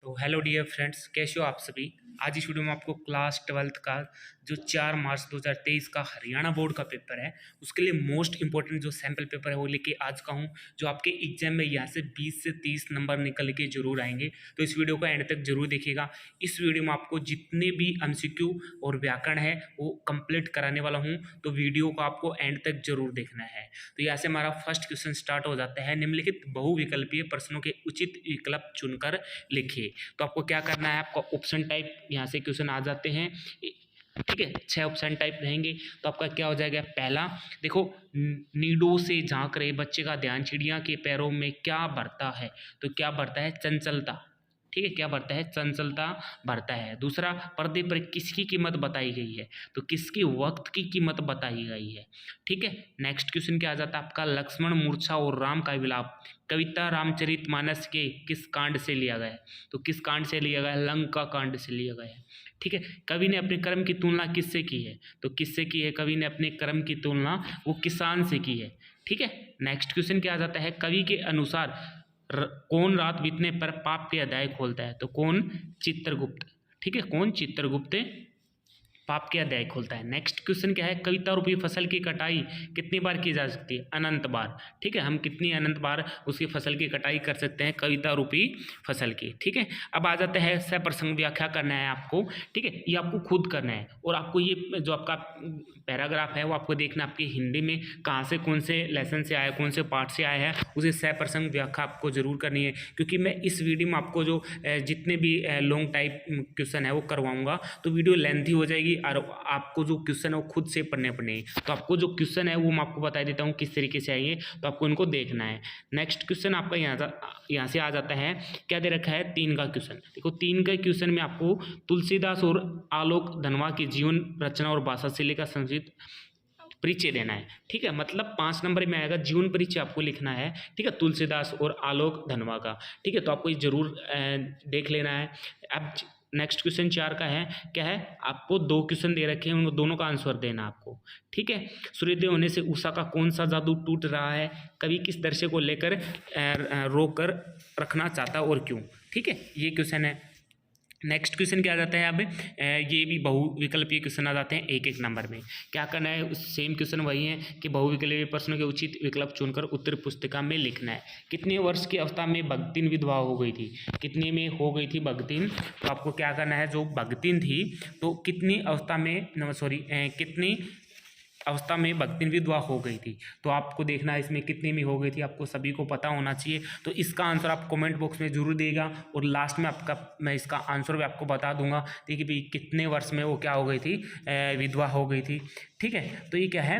तो hello dear friends, कैसे हो आप सभी। आज इस वीडियो में आपको क्लास 12th का जो 4 मार्च 2023 का हरियाणा बोर्ड का पेपर है उसके लिए मोस्ट इंपॉर्टेंट जो सैम्पल पेपर है वो लेके आज का हूँ, जो आपके एग्जाम में यहाँ से 20 से 30 नंबर निकल के जरूर आएंगे। तो इस वीडियो को एंड तक जरूर देखिएगा। इस वीडियो में आपको जितने भी एमसीक्यू और व्याकरण है वो कंप्लीट कराने वाला हूँ, तो वीडियो को आपको एंड तक जरूर देखना है। तो यहाँ से हमारा फर्स्ट क्वेश्चन स्टार्ट हो जाता है। निम्नलिखित बहुविकल्पीय प्रश्नों के उचित विकल्प चुनकर लिखिए। तो आपको क्या करना है, आपका ऑप्शन टाइप यहाँ से क्वेश्चन आ जाते हैं, ठीक है। 6 ऑप्शन टाइप रहेंगे। तो आपका क्या हो जाएगा, पहला देखो, नीडों से झांक रहे बच्चे का ध्यान चिड़िया के पैरों में क्या बढ़ता है। तो क्या बढ़ता है, चंचलता, ठीक है। क्या बढ़ता है, चंचलता बढ़ता है। दूसरा, पर्दे पर किसकी कीमत बताई गई है। तो किसकी वक्त की कीमत बताई गई है, ठीक है। नेक्स्ट क्वेश्चन क्या आ जाता है आपका, लक्ष्मण मूर्छा और राम का विलाप कविता रामचरितमानस के किस कांड से लिया गया है। तो किस कांड से लिया गया है, लंका कांड से लिया गया है, ठीक है। कवि ने अपने कर्म की तुलना किससे की है। तो किससे की है, कवि ने अपने कर्म की तुलना वो किसान से की है, ठीक है। नेक्स्ट क्वेश्चन क्या आ जाता है, कवि के अनुसार कौन रात बीतने पर पाप के अध्याय खोलता है। तो कौन, चित्रगुप्त, ठीक है। कौन, चित्रगुप्त पाप के अध्याय खोलता है। नेक्स्ट क्वेश्चन क्या है, कविता रूपी फसल की कटाई कितनी बार की जा सकती है, अनंत बार, ठीक है। हम कितनी अनंत बार उसकी फसल की कटाई कर सकते हैं, कविता रूपी फसल की, ठीक है। अब आ जाते हैं सप्रसंग व्याख्या करना है आपको, ठीक है। ये आपको खुद करना है और आपको ये जो आपका पैराग्राफ है वो आपको देखना आपकी हिंदी में कहाँ से, कौन से लेसन से आया, कौन से पार्ट से आया है, उसे सप्रसंग व्याख्या आपको जरूर करनी है। क्योंकि मैं इस वीडियो में आपको जो जितने भी लॉन्ग टाइप क्वेश्चन है वो करवाऊंगा, तो वीडियो लेंथी हो जाएगी और आपको जो क्वेश्चन है वो खुद से पढ़ने पड़ेंगे। तो आपको जो क्वेश्चन है वो मैं आपको बता देता हूँ किस तरीके से आएंगे, तो आपको इनको देखना है। नेक्स्ट क्वेश्चन आपका यहाँ से आ जाता है, क्या दे रखा है, 3 का क्वेश्चन। देखो 3 का क्वेश्चन में आपको तुलसीदास और आलोक धनवा की जीवन रचना और भाषा शैली का संक्षिप्त परिचय देना है, ठीक है। मतलब 5 नंबर में आएगा, जीवन परिचय आपको लिखना है, ठीक है, तुलसीदास और आलोक धनवा का, ठीक है। तो आपको ये जरूर देख लेना है। अब नेक्स्ट क्वेश्चन 4 का है, क्या है, आपको 2 क्वेश्चन दे रखे हैं, उन दोनों का आंसर देना आपको, ठीक है। सूर्योदय होने से उषा का कौन सा जादू टूट रहा है, कवि किस दृश्य को लेकर रोक कर रखना चाहता और क्यों, ठीक है। ये क्वेश्चन है। नेक्स्ट क्वेश्चन क्या आ जाता है, अब ये भी बहुविकल्पीय क्वेश्चन आ जाते हैं 1-1 नंबर में। क्या करना है, सेम क्वेश्चन वही है कि बहुविकल्पीय प्रश्नों के उचित विकल्प चुनकर उत्तर पुस्तिका में लिखना है। कितने वर्ष की अवस्था में भगतिन विधवा हो गई थी, कितने में हो गई थी भगतिन। तो आपको क्या करना है, जो भगतिन थी तो कितनी अवस्था में, कितनी अवस्था में भगतिन विधवा हो गई थी। तो आपको देखना है इसमें कितने में हो गई थी, आपको सभी को पता होना चाहिए। तो इसका आंसर आप कमेंट बॉक्स में जरूर देगा और लास्ट में मैं इसका आंसर भी आपको बता दूंगा, ठीक है भाई, कितने वर्ष में वो क्या हो गई थी, विधवा हो गई थी, ठीक है। तो ये क्या है,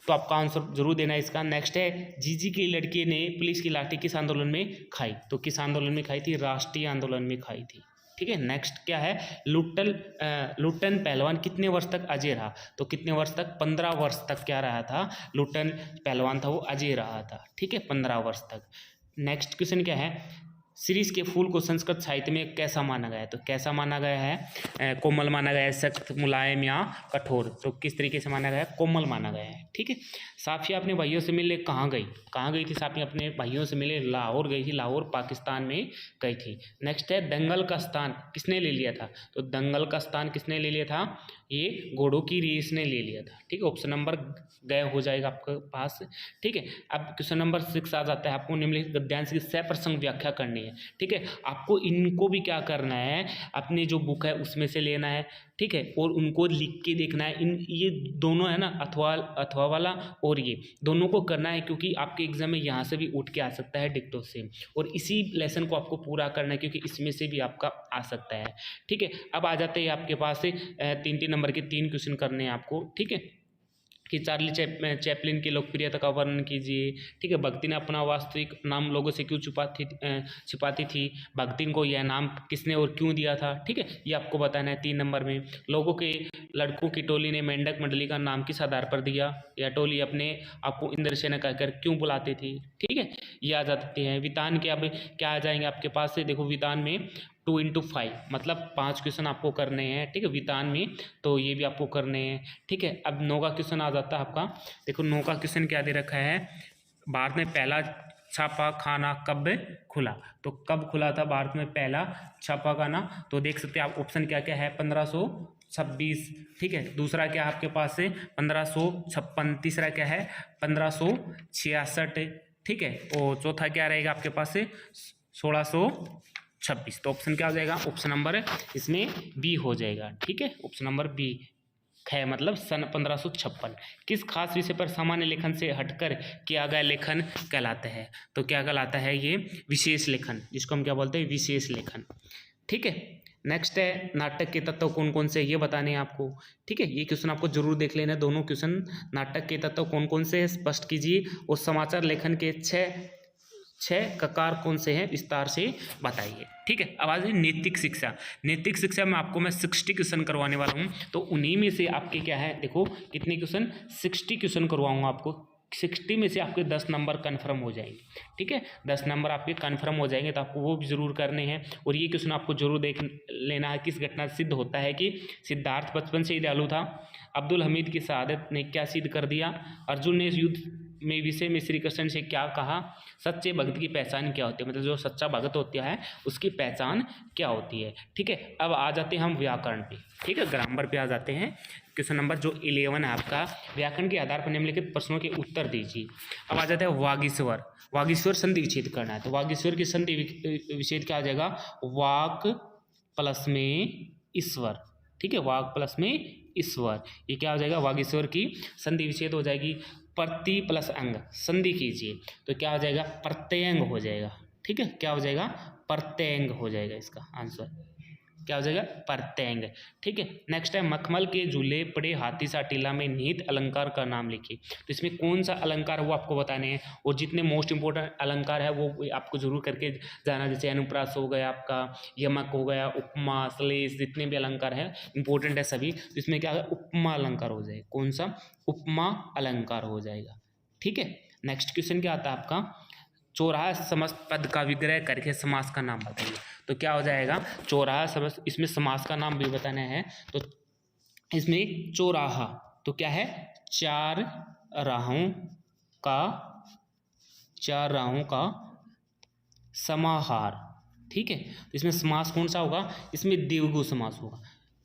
तो आपका आंसर जरूर देना है इसका। नेक्स्ट है, जीजी की लड़की ने पुलिस की लाठी किस आंदोलन में खाई। तो किस आंदोलन में खाई थी, राष्ट्रीय आंदोलन में खाई थी, ठीक है। नेक्स्ट क्या है, लुट्टन पहलवान कितने वर्ष तक अजय रहा। तो कितने वर्ष तक, 15 वर्ष तक क्या रहा था, लुट्टन पहलवान था वो अजय रहा था, ठीक है, 15 वर्ष तक। नेक्स्ट क्वेश्चन क्या है, शिरीष के फूल को संस्कृत साहित्य में कैसा माना गया है। तो कैसा माना गया है, कोमल माना गया है, सख्त, मुलायम या कठोर। तो किस तरीके से माना गया है, कोमल माना गया है, ठीक है। साफिया अपने भाइयों से मिलने कहाँ गई, कहाँ गई थी साफिया अपने भाइयों से मिले, लाहौर गई थी, लाहौर पाकिस्तान में गई थी। नेक्स्ट है, दंगल का स्थान किसने ले लिया था। तो दंगल का स्थान किसने ले लिया था, ये घोड़ों की रेस ने ले लिया था, ठीक है। ऑप्शन नंबर गया हो जाएगा आपके पास, ठीक है। अब क्वेश्चन नंबर 6 आ जाता है, आपको निम्नलिखित गद्यांश की सप्रसंग व्याख्या करनी है, ठीक है। आपको इनको भी क्या करना है, अपनी जो बुक है उसमें से लेना है, ठीक है, और उनको लिख के देखना है। ये दोनों है ना, अथवा वाला और ये दोनों को करना है, क्योंकि आपके एग्जाम में यहाँ से भी उठ के आ सकता है डिक्टो से, और इसी लेसन को आपको पूरा करना है क्योंकि इसमें से भी आपका आ सकता है, ठीक है। अब आ जाते हैं आपके पास से 3-3 नंबर के 3 क्वेश्चन करने हैं आपको, ठीक है। कि चार्ली चैपलिन की लोकप्रियता का वर्णन कीजिए, ठीक है। भगतिन अपना वास्तविक नाम लोगों से क्यों छिपाती थी, भगतिन को यह नाम किसने और क्यों दिया था, ठीक है, ये आपको बताना है 3 नंबर में। लोगों के लड़कों की टोली ने मेंढक मंडली का नाम किस आधार पर दिया, या टोली अपने आपको इंद्रसेना कहकर क्यों बुलाती थी, ठीक है, ये आ जाती है। वितान के अब क्या आ जाएंगे आपके पास से, देखो वितान में 2x5 मतलब 5 क्वेश्चन आपको करने हैं, ठीक है, वितान में, तो ये भी आपको करने हैं, ठीक है। अब 9 का क्वेश्चन आ जाता है आपका, देखो 9 का क्वेश्चन क्या दे रखा है, भारत में पहला छापा खाना कब खुला? तो कब खुला था भारत में पहला छापा खाना? तो देख सकते हैं आप ऑप्शन क्या क्या है, 1526, ठीक है। दूसरा क्या आपके पास है 1556, तीसरा क्या है 1566, ठीक है। और चौथा क्या रहेगा आपके पास से 1626। तो ऑप्शन क्या हो जाएगा? ऑप्शन नंबर इसमें बी हो जाएगा, ठीक है। ऑप्शन नंबर बी है, मतलब सन 1556 किस खास विषय पर सामान्य लेखन से हटकर किया गया लेखन कहलाता है? तो क्या कहलाता है ये? विशेष लेखन, जिसको हम क्या बोलते हैं? विशेष लेखन, ठीक है। नेक्स्ट है नाटक के तत्व कौन कौन से, ये बताने हैं आपको, ठीक है। ये क्वेश्चन आपको जरूर देख लेना, दोनों क्वेश्चन। नाटक के तत्व कौन कौन से हैं स्पष्ट कीजिए, और समाचार लेखन के छह ककार कौन से हैं विस्तार से बताइए, ठीक है। अब आ जाइए नैतिक शिक्षा। नैतिक शिक्षा में आपको मैं 60 क्वेश्चन करवाने वाला हूँ, तो उन्हीं में से आपके क्या है, देखो कितने क्वेश्चन, 60 क्वेश्चन करवाऊंगा आपको। 60 में से आपके 10 नंबर कन्फर्म हो जाएंगे, ठीक है। 10 नंबर आपके कन्फर्म हो जाएंगे, तो आपको वो भी जरूर करने हैं। और ये क्वेश्चन आपको जरूर देख लेना है, किस घटना से सिद्ध होता है कि सिद्धार्थ बचपन से ही दयालु था? अब्दुल हमीद की शहादत ने क्या सिद्ध कर दिया? अर्जुन ने इस युद्ध में विषय में श्री कृष्ण से क्या कहा? सच्चे भक्त की पहचान क्या होती है, मतलब जो सच्चा भक्त होता है उसकी पहचान क्या होती है, ठीक है। अब आ जाते हैं हम व्याकरण पे, ठीक है, ग्रामर पे आ जाते हैं। क्वेश्चन नंबर जो 11 है आपका, व्याकरण के आधार पर निम्नलिखित प्रश्नों के उत्तर दीजिए। अब आ जाता है वागीश्वर। वागीश्वर संधि विच्छेद करना है, तो वागीश्वर की संधि विच्छेद क्या आ जाएगा? वाक प्लस में ईश्वर, ठीक है, वाक प्लस में ईश्वर, ये क्या हो जाएगा? वागीश्वर की संधि विच्छेद हो जाएगी। प्रति प्लस अंग संधि कीजिए, तो क्या हो जाएगा? प्रत्यंग हो जाएगा, ठीक है। क्या हो जाएगा? प्रत्यंग हो जाएगा, इसका आंसर क्या हो जाएगा? प्रत्यंग, ठीक है। नेक्स्ट है मखमल के झूले पड़े हाथी सा टीला में निहित अलंकार का नाम लिखिए। तो इसमें कौन सा अलंकार है वो आपको बताने हैं, और जितने मोस्ट इंपोर्टेंट अलंकार है वो आपको जरूर करके जाना, जैसे अनुप्रास हो गया आपका, यमक हो गया, उपमा, श्लेष, जितने भी अलंकार है इंपॉर्टेंट है सभी। तो इसमें क्या है? उपमा अलंकार हो जाएगा। कौन सा? उपमा अलंकार हो जाएगा, ठीक है। नेक्स्ट क्वेश्चन क्या आता है आपका? चौराहा समस्त पद का विग्रह करके समास का नाम बताइए। तो क्या हो जाएगा? चौराहा समस्त, इसमें समास का नाम भी बताना है। तो इसमें चौराहा तो क्या है? चार राहों का समाहार, ठीक है। तो इसमें समास कौन सा होगा? इसमें द्विगु समास होगा,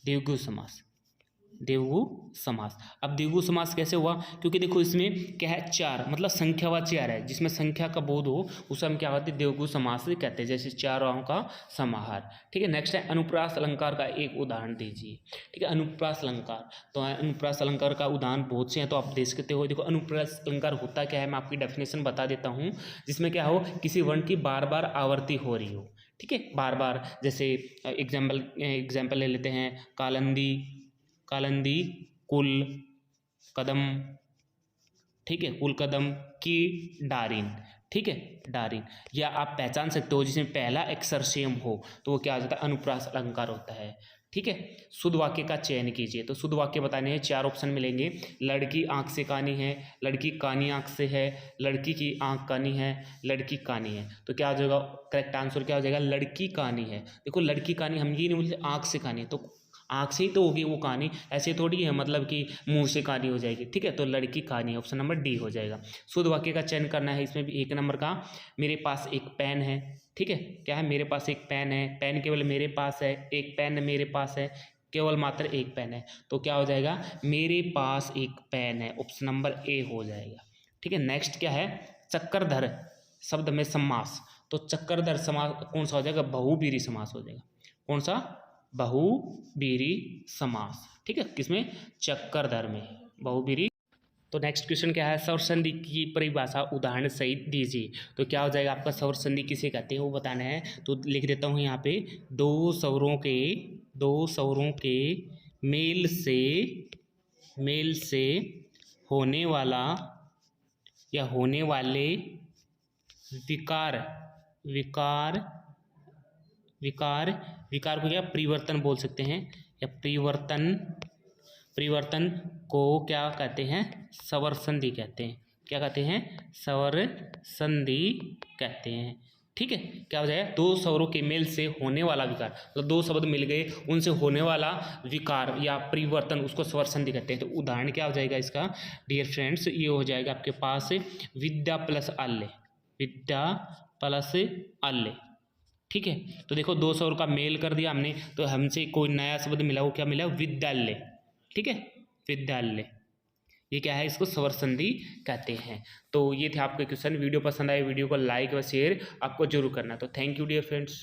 द्विगु समास, द्विगु समास। अब द्विगु समास कैसे हुआ? क्योंकि देखो इसमें क्या है? चार, मतलब संख्यावाची आ रहा है, जिसमें संख्या का बोध हो उसे हम क्या कहते हैं? द्विगु समास कहते हैं, जैसे चार राहों का समाहार, ठीक है। नेक्स्ट है अनुप्रास अलंकार का एक उदाहरण दीजिए, ठीक है। अनुप्रास अलंकार, तो अनुप्रास अलंकार का उदाहरण बहुत से हैं, तो आप देख सकते हो। देखो अनुप्रास अलंकार होता क्या है, मैं आपकी डेफिनेशन बता देता हूँ। जिसमें क्या हो? किसी वर्ण की बार बार आवर्ती हो रही हो, ठीक है, बार बार। जैसे एग्जाम्पल ले लेते हैं, कालंदी, कुल कदम, ठीक है, कुल कदम की डारिन, ठीक है, डारिन। या आप पहचान सकते हो जिसमें पहला अक्षर सेम हो तो वो क्या हो जाता है? अनुप्रास अलंकार होता है, ठीक है। शुद्ध वाक्य का चयन कीजिए। तो शुद्ध वाक्य बताने हैं, 4 ऑप्शन मिलेंगे। लड़की आंख से कानी है, लड़की कानी आंख से है, लड़की की आंख कानी है, लड़की कानी है। तो क्या हो जाएगा? करेक्ट आंसर क्या हो जाएगा? लड़की कानी है। देखो लड़की कानी, हम ये नहीं बोलते आंख से कानी, तो आंख से ही तो होगी वो कहानी, ऐसे थोड़ी है मतलब कि मुंह से कहानी हो जाएगी, ठीक है। तो लड़की कहानी, ऑप्शन नंबर डी हो जाएगा। शुद्ध वाक्य का चयन करना है। इसमें भी 1 नंबर का, मेरे पास एक पेन है, ठीक है। क्या है? मेरे पास एक पेन है, पेन केवल मेरे पास है, एक पेन मेरे पास है, केवल मात्र एक पेन है। तो क्या हो जाएगा? मेरे पास एक पेन है, ऑप्शन नंबर ए हो जाएगा, ठीक है। नेक्स्ट क्या है? चक्रधर शब्द में समास। तो चक्रधर समास कौन सा हो जाएगा? बहुब्रीहि समास हो जाएगा। कौन सा? बहुब्रीहि समास, ठीक है। किसमें? चक्रधर में, बहुब्रीहि। तो नेक्स्ट क्वेश्चन क्या है? स्वर संधि की परिभाषा उदाहरण सहित दीजिए। तो क्या हो जाएगा आपका? स्वर संधि किसे कहते हैं वो बताना है। तो लिख देता हूँ यहाँ पे, दो स्वरों के मेल से होने वाला या होने वाले विकार को क्या परिवर्तन बोल सकते हैं, या परिवर्तन को क्या कहते हैं? स्वर संधि कहते हैं। क्या कहते हैं? स्वर संधि कहते हैं, ठीक है। क्या हो जाएगा? 2 स्वरों के मेल से होने वाला विकार, मतलब 2 शब्द मिल गए उनसे होने वाला विकार या परिवर्तन, उसको स्वर संधि कहते हैं। तो उदाहरण क्या हो जाएगा इसका डियर फ्रेंड्स? ये हो जाएगा आपके पास विद्या प्लस आल्य, विद्या प्लस अल्ले, ठीक है। तो देखो 2 स्वर का मेल कर दिया हमने, तो हमसे कोई नया शब्द मिला, वो क्या मिला, विद्यालय, ठीक है, विद्यालय। ये क्या है, इसको स्वर संधि कहते हैं। तो ये थे आपके क्वेश्चन। वीडियो पसंद आए वीडियो को लाइक व शेयर आपको जरूर करना। तो थैंक यू डियर फ्रेंड्स।